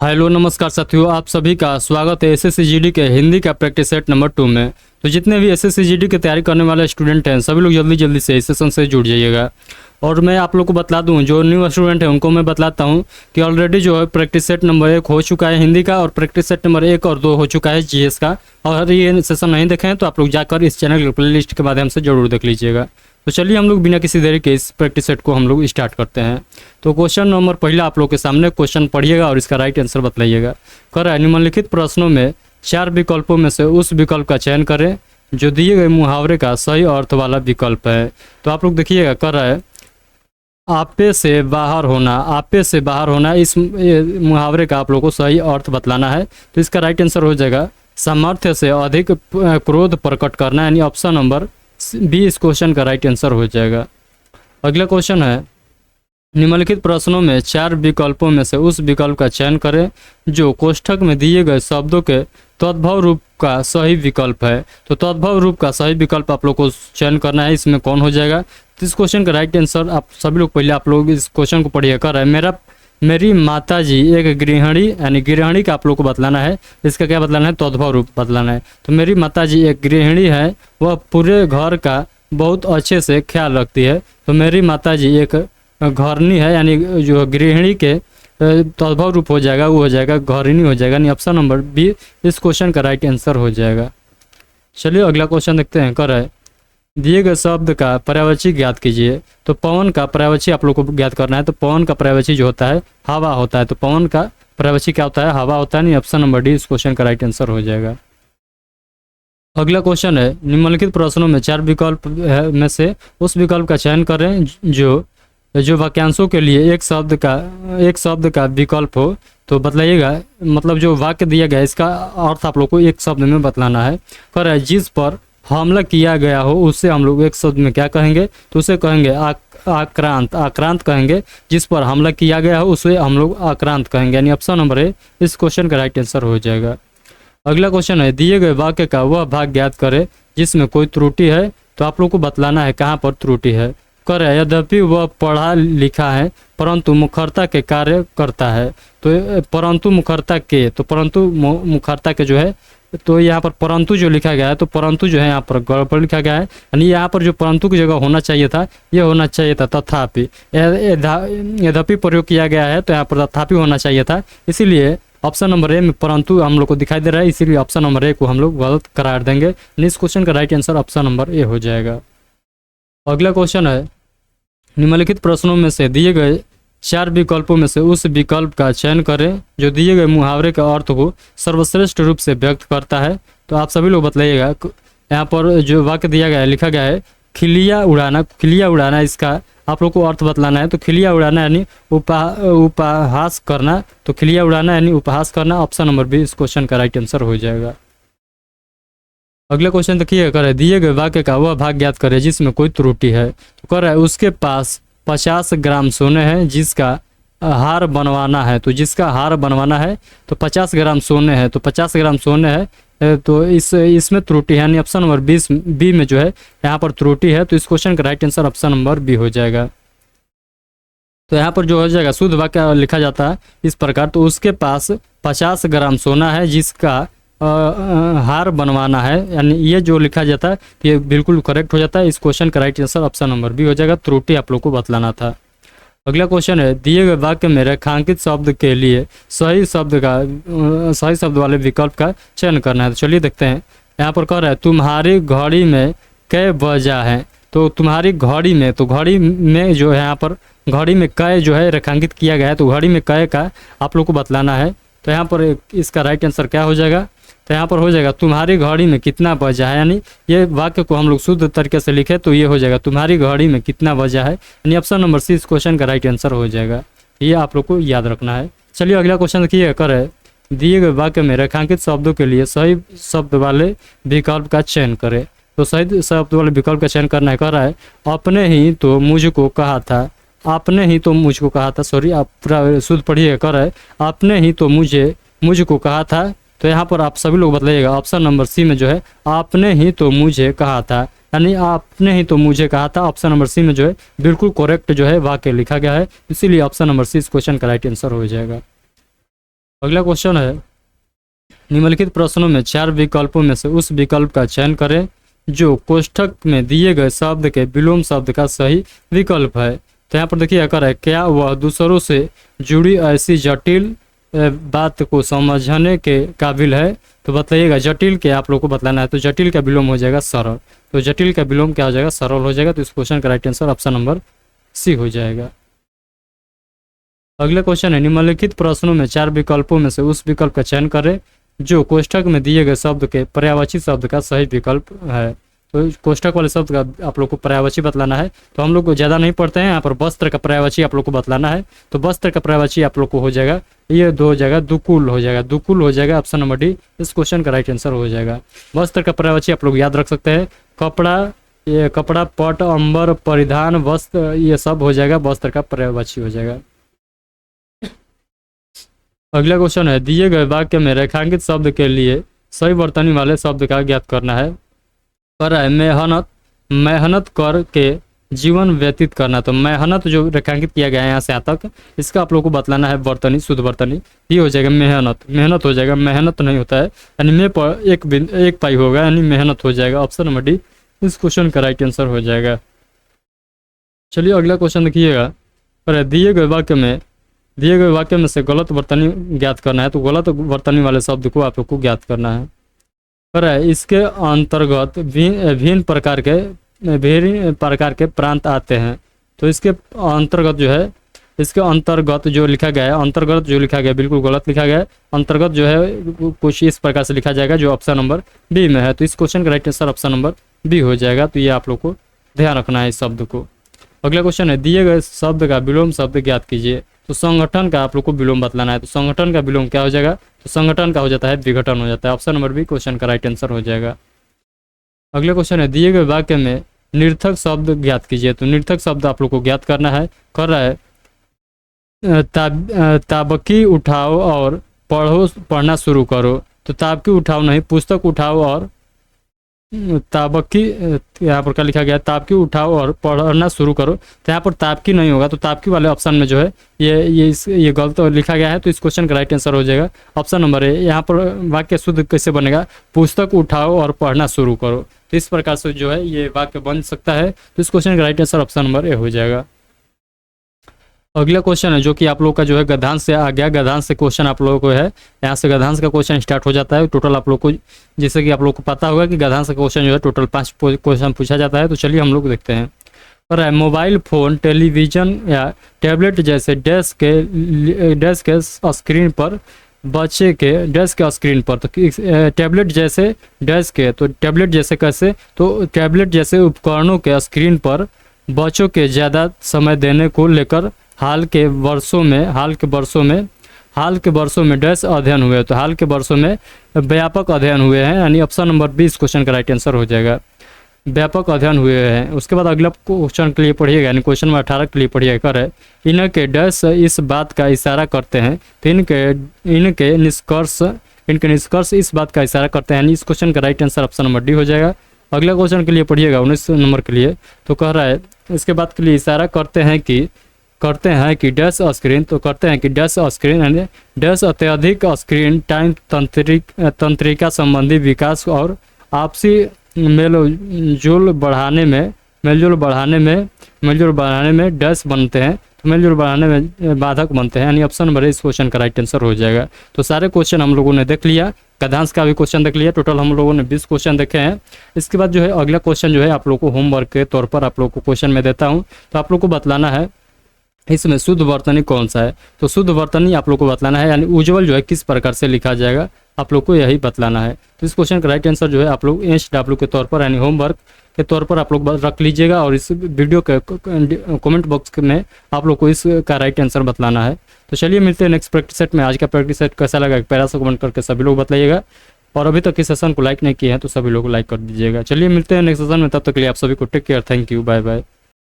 Hello नमस्कार साथियों, आप सभी का स्वागत है एसएससी जीडी के हिंदी का प्रैक्टिस सेट नंबर 2 में। तो जितने भी एसएससी जीडी की तैयारी करने वाले स्टूडेंट हैं सभी लोग जल्दी जल्दी से इस सेशन से जुड़ जाइएगा। और मैं आप लोग को बतला दूं, जो न्यू स्टूडेंट हैं उनको मैं बतलाता हूं कि ऑलरेडी जो है प्रैक्टिस सेट नंबर 1 हो चुका है हिंदी का, और प्रैक्टिस सेट नंबर 1 और 2 हो चुका है जीएस का। और ये सेशन नहीं देखे हैं तो आप लोग जाकर इस चैनल की प्लेलिस्ट के माध्यम से जरूर देख लीजिएगा। तो चलिए हम लोग बिना किसी देरी के इस प्रैक्टिस सेट को हम लोग स्टार्ट करते हैं। तो क्वेश्चन नंबर पहला आप लोग के सामने क्वेश्चन पढ़िएगा और इसका राइट आंसर बतलाइएगा। कर रहा है, निम्नलिखित प्रश्नों में 4 विकल्पों में से उस विकल्प का चयन करें जो दिए गए मुहावरे का सही अर्थ वाला विकल्प है। तो आप लोग देखिएगा, कर रहा है आपे से बाहर होना, आपे से बाहर होना, इस मुहावरे का आप लोग को सही अर्थ बतलाना है। तो इसका राइट आंसर हो जाएगा सामर्थ्य से अधिक क्रोध प्रकट करना, यानी ऑप्शन नंबर बी इस क्वेश्चन का राइट आंसर हो जाएगा। अगला क्वेश्चन है, निम्नलिखित प्रश्नों में 4 विकल्पों में से उस विकल्प का चयन करें जो कोष्ठक में दिए गए शब्दों के तद्भव रूप का सही विकल्प है। तो तद्भव रूप का सही विकल्प आप लोग को चयन करना है, इसमें कौन हो जाएगा। तो इस क्वेश्चन का राइट आंसर आप सभी लोग पहले आप लोग इस क्वेश्चन को पढ़िए। कर रहा है, मेरी माताजी एक गृहिणी, यानी गृहिणी का आप लोग को बतलाना है। इसका क्या बतलाना है, तद्भव रूप बतलाना है। तो मेरी माताजी एक गृहिणी है, वह पूरे घर का बहुत अच्छे से ख्याल रखती है। तो मेरी माताजी एक घरनी है, यानी जो गृहिणी के तद्भव रूप हो जाएगा वो हो जाएगा घरनी हो जाएगा, यानी ऑप्शन नंबर बी इस क्वेश्चन का राइट आंसर हो जाएगा। चलिए अगला क्वेश्चन देखते हैं। कर है, दिए गए शब्द का पर्यायवाची ज्ञात कीजिए। तो पवन का पर्यायवाची आप लोग को ज्ञात करना है। तो पवन का पर्यायवाची जो होता है हवा होता है। तो पवन का पर्यायवाची क्या होता है, हवा होता है, नहीं ऑप्शन नंबर डी इस क्वेश्चन का राइट आंसर हो जाएगा। अगला क्वेश्चन है, निम्नलिखित प्रश्नों में 4 विकल्प में से उस विकल्प का चयन करें जो वाक्यांशों के लिए एक शब्द का विकल्प हो। तो बतलाइएगा, मतलब जो वाक्य दिया गया है इसका अर्थ आप लोग को एक शब्द में बतलाना है। कर है, जिस पर हमला किया गया हो उसे हम लोग एक शब्द में क्या कहेंगे, तो उसे कहेंगे आक्रांत, आक्रांत कहेंगे। जिस पर हमला किया गया हो उसे हम लोग आक्रांत कहेंगे, यानी ऑप्शन नंबर ए इस क्वेश्चन का राइट आंसर हो जाएगा। अगला क्वेश्चन है, दिए गए वाक्य का वह भाग ज्ञात करें जिसमें कोई त्रुटि है। तो आप लोग को बतलाना है कहाँ पर त्रुटि है। कर है, यद्यपि वह पढ़ा लिखा है परंतु मुखरता के कार्य करता है। तो परंतु मुखरता के, तो परंतु मुखरता के जो है, तो यहाँ पर परंतु जो लिखा गया है, तो परंतु जो है यहाँ पर गड़बड़ लिखा गया है, यानी यहाँ पर जो परंतु की जगह होना चाहिए था ये होना चाहिए था तथापि। यद्यपि प्रयोग किया गया है तो यहाँ पर तथापि होना चाहिए था, इसीलिए ऑप्शन नंबर ए में परंतु हम लोग को दिखाई दे रहा है, इसीलिए ऑप्शन नंबर ए को हम लोग गलत करार देंगे। इस क्वेश्चन का right answer option number A हो जाएगा। अगला क्वेश्चन है, निम्नलिखित प्रश्नों में से दिए गए 4 विकल्पों में से उस विकल्प का चयन करें जो दिए गए मुहावरे के अर्थ को सर्वश्रेष्ठ रूप से व्यक्त करता है। तो आप सभी लोग बतलाइएगा, यहाँ पर जो वाक्य दिया गया है, लिखा गया है खिलिया उड़ाना, खिलिया उड़ाना, इसका आप लोग को अर्थ बतलाना है। तो खिलिया उड़ाना यानी उपहास करना। तो खिलिया उड़ाना यानी उपहास करना, ऑप्शन नंबर बी इस क्वेश्चन का राइट आंसर हो जाएगा। अगला क्वेश्चन देखिए, कर है, दिए गए वाक्य का वह भाग ज्ञात करे जिसमें कोई त्रुटि है। तो कर है, उसके पास 50 ग्राम सोने हैं जिसका हार बनवाना है। तो जिसका हार बनवाना है तो 50 ग्राम सोने है। तो 50 ग्राम सोने है, तो इसमें त्रुटि है, यानी ऑप्शन नंबर 20 बी में जो है यहाँ पर त्रुटि है। तो इस क्वेश्चन का right answer option number B हो जाएगा। तो यहाँ पर जो हो जाएगा शुद्ध वाक्य लिखा जाता है इस प्रकार, तो उसके पास 50 ग्राम सोना है जिसका हार बनवाना है, यानी ये जो लिखा जाता है ये बिल्कुल करेक्ट हो जाता है। इस क्वेश्चन का right answer option number B हो जाएगा, त्रुटि आप लोग को बतलाना था। अगला क्वेश्चन है, दिए गए वाक्य में रेखांकित शब्द के लिए सही शब्द वाले विकल्प का चयन करना है। तो चलिए देखते हैं, यहाँ पर कह रहा है तुम्हारी घड़ी में कै बजा है। तो तुम्हारी घड़ी में, तो घड़ी में जो है यहाँ पर घड़ी में कै जो है रेखांकित किया गया है, तो घड़ी में कै का आप लोग को बतलाना है। तो यहाँ पर इसका राइट आंसर क्या हो जाएगा, तो यहाँ पर हो जाएगा तुम्हारी घड़ी में कितना बजा है, यानी ये वाक्य को हम लोग शुद्ध तरीके से लिखे तो ये हो जाएगा तुम्हारी घड़ी में कितना बजा है, यानी ऑप्शन नंबर सी इस क्वेश्चन का राइट आंसर हो जाएगा। ये आप लोग को याद रखना है। चलिए अगला क्वेश्चन देखिए, कर है, दिए गए वाक्य में रेखांकित शब्दों के लिए सही शब्द वाले विकल्प का चयन करें। तो सही शब्द वाले विकल्प का चयन करना है। कर रहा है, आपने ही तो मुझको कहा था, आपने ही तो मुझको कहा था, सॉरी आप पूरा शुद्ध पढ़िए। कर है, आपने ही तो मुझको कहा था। तो यहाँ पर आप सभी लोग बतलाइएगा, ऑप्शन नंबर सी में जो है आपने ही तो मुझे कहा था, यानी आपने ही तो मुझे कहा था, ऑप्शन नंबर सी में जो है बिल्कुल करेक्ट जो है वाक्य लिखा गया है, इसीलिए ऑप्शन नंबर सी इस क्वेश्चन का राइट आंसर हो जाएगा। अगला क्वेश्चन है, निम्नलिखित प्रश्नों में 4 विकल्पों में से उस विकल्प का चयन करें जो कोष्ठक में दिए गए शब्द के विलोम शब्द का सही विकल्प है। तो यहाँ पर देखिए अगर है, क्या वह दूसरों से जुड़ी ऐसी जटिल बात को समझने के काबिल है। तो बताइएगा जटिल के आप लोग को बतलाना है। तो जटिल का विलोम हो जाएगा सरल। तो जटिल का विलोम क्या हो जाएगा, सरल हो जाएगा। तो इस क्वेश्चन का right answer option number C हो जाएगा। अगला क्वेश्चन है, निम्नलिखित प्रश्नों में 4 विकल्पों में से उस विकल्प का चयन करें जो कोष्ठक में दिए गए शब्द के पर्यायवाची शब्द का सही विकल्प है। तो कोष्ठक वाले शब्द का आप लोग को पर्यायवाची बतलाना है। तो हम लोग ज़्यादा नहीं पढ़ते हैं, यहाँ पर वस्त्र का पर्यायवाची आप लोग को बतलाना है। तो वस्त्र का पर्यायवाची आप लोग को हो जाएगा, ये 2 हो जाएगा, दुकुल हो जाएगा। दुकुल हो जाएगा ऑप्शन नंबर डी, इस क्वेश्चन का राइट आंसर हो जाएगा। वस्त्र का पर्यायवाची आप लोग याद रख सकते हैं, कपड़ा, ये कपड़ा, पट, अंबर, परिधान, वस्त्र, ये सब हो जाएगा, वस्त्र का पर्यायवाची हो जाएगा। अगला क्वेश्चन है, दिए गए वाक्य में रेखांकित शब्द के लिए सही वर्तनी वाले शब्द का ज्ञात करना है। कर है मेहनत करके जीवन व्यतीत करना। तो मेहनत जो रेखांकित किया गया है यहाँ से यहाँ तक, इसका आप लोग को बतलाना है वर्तनी, शुद्ध वर्तनी। ये हो जाएगा मेहनत हो जाएगा, मेहनत नहीं होता है, यानी में पर एक पाई होगा, यानी मेहनत हो जाएगा। ऑप्शन नंबर डी इस क्वेश्चन का राइट आंसर हो जाएगा। चलिए अगला क्वेश्चन देखिएगा, पर दिए गए वाक्य में से गलत वर्तनी ज्ञात करना है। तो गलत वर्तनी वाले शब्द को आप लोग को ज्ञात करना है। पर इसके अंतर्गत भिन्न प्रकार के प्रांत आते हैं। तो इसके अंतर्गत जो लिखा गया है, अंतर्गत जो लिखा गया बिल्कुल गलत लिखा गया है। अंतर्गत जो है कुछ इस प्रकार से लिखा जाएगा जो ऑप्शन नंबर बी में है। तो इस क्वेश्चन का right answer option number B हो जाएगा। तो ये आप लोग को ध्यान रखना है इस शब्द को। अगला क्वेश्चन है, दिए गए शब्द का विलोम शब्द ज्ञात कीजिए। तो संगठन का आप लोग को विलोम बतलाना है। तो संगठन का विलोम क्या हो जाएगा, तो संगठन का हो जाता है विघटन हो जाता है। ऑप्शन नंबर बी क्वेश्चन का राइट आंसर हो जाएगा। अगला क्वेश्चन है, दिए गए वाक्य में निर्थक शब्द ज्ञात कीजिए। तो निर्थक शब्द आप लोग को ज्ञात करना है। कर रहा है, ताबकी उठाओ और पढ़ना शुरू करो। तो ताबकी उठाओ नहीं, पुस्तक उठाओ और ताबकी, यहाँ पर क्या लिखा गया, ताबकी उठाओ और पढ़ना शुरू करो। तो यहाँ पर ताबकी नहीं होगा, तो ताबकी वाले ऑप्शन में जो है ये गलत लिखा गया है। तो इस क्वेश्चन का राइट आंसर हो जाएगा ऑप्शन नंबर ए। यहाँ पर वाक्य शुद्ध कैसे बनेगा, पुस्तक उठाओ और पढ़ना शुरू करो। तो इस प्रकार से जो है ये वाक्य बन सकता है। तो इस क्वेश्चन का right answer option number A हो जाएगा। अगला क्वेश्चन है जो कि आप लोग का जो है गद्यांश से आ गया। गद्यांश से क्वेश्चन आप लोगों को है, यहाँ से गद्यांश का क्वेश्चन स्टार्ट हो जाता है। टोटल आप लोग को, जैसे कि आप लोग को पता होगा कि गद्यांश का क्वेश्चन जो है टोटल 5 क्वेश्चन पूछा जाता है। तो चलिए हम लोग देखते हैं। और मोबाइल फोन, टेलीविजन या टैबलेट जैसे डेस्क के स्क्रीन पर बच्चे के डेस्क के स्क्रीन पर। तो टैबलेट जैसे डेस्क के, तो टैबलेट जैसे कैसे, तो टैबलेट जैसे उपकरणों के स्क्रीन पर बच्चों के ज़्यादा समय देने को लेकर हाल के वर्षों में डैश अध्ययन हुए। तो हाल के वर्षों में व्यापक अध्ययन हुए हैं, यानी ऑप्शन नंबर 20 क्वेश्चन का राइट आंसर हो जाएगा। व्यापक अध्ययन हुए हैं। उसके बाद अगला क्वेश्चन के लिए पढ़िएगा, यानी क्वेश्चन नंबर 18 के लिए पढ़िएगा। कर है, इनके डैश इस बात का इशारा करते हैं। तो इनके निष्कर्ष इस बात का इशारा करते हैं, यानी इस क्वेश्चन का right answer option number D हो जाएगा। अगला क्वेश्चन के लिए पढ़िएगा 19 नंबर के लिए। तो कह रहा है, इसके बाद के लिए इशारा करते हैं कि डैश स्क्रीन। तो करते हैं कि डैश स्क्रीन यानी डैश अत्यधिक स्क्रीन टाइम तंत्रिका संबंधी विकास और आपसी मेलजोल बढ़ाने में डैश बनते हैं। तो मेलजोल बढ़ाने में बाधक बनते हैं, यानी ऑप्शन नंबर इस क्वेश्चन का राइट आंसर हो जाएगा। तो सारे क्वेश्चन हम लोगों ने देख लिया, गद्यांश का भी क्वेश्चन देख लिया। टोटल हम लोगों ने 20 क्वेश्चन देखे हैं। इसके बाद जो है अगला क्वेश्चन जो है आप लोग को होमवर्क के तौर पर आप लोग को क्वेश्चन में देता हूँ। तो आप लोग को बतलाना है इसमें शुद्ध वर्तनी कौन सा है। तो शुद्ध वर्तनी आप लोग को बतलाना है, यानी उज्ज्वल जो है किस प्रकार से लिखा जाएगा, आप लोग को यही बतलाना है। तो इस क्वेश्चन का राइट आंसर जो है आप लोग HW के तौर पर, यानी होमवर्क के तौर पर आप लोग रख लीजिएगा। और इस वीडियो के कमेंट बॉक्स में आप लोग को इसका राइट आंसर बतलाना है। तो चलिए मिलते हैं नेक्स्ट प्रैक्टिस सेट में। आज का प्रैक्टिस सेट कैसा लगा प्यारा सा कमेंट करके सभी लोग बताइएगा। और अभी तक इस सेशन को लाइक नहीं किए हैं तो सभी लोग लाइक कर दीजिएगा। चलिए मिलते हैं नेक्स्ट सेशन में, तब तक के लिए आप सभी को take care, thank you, bye bye.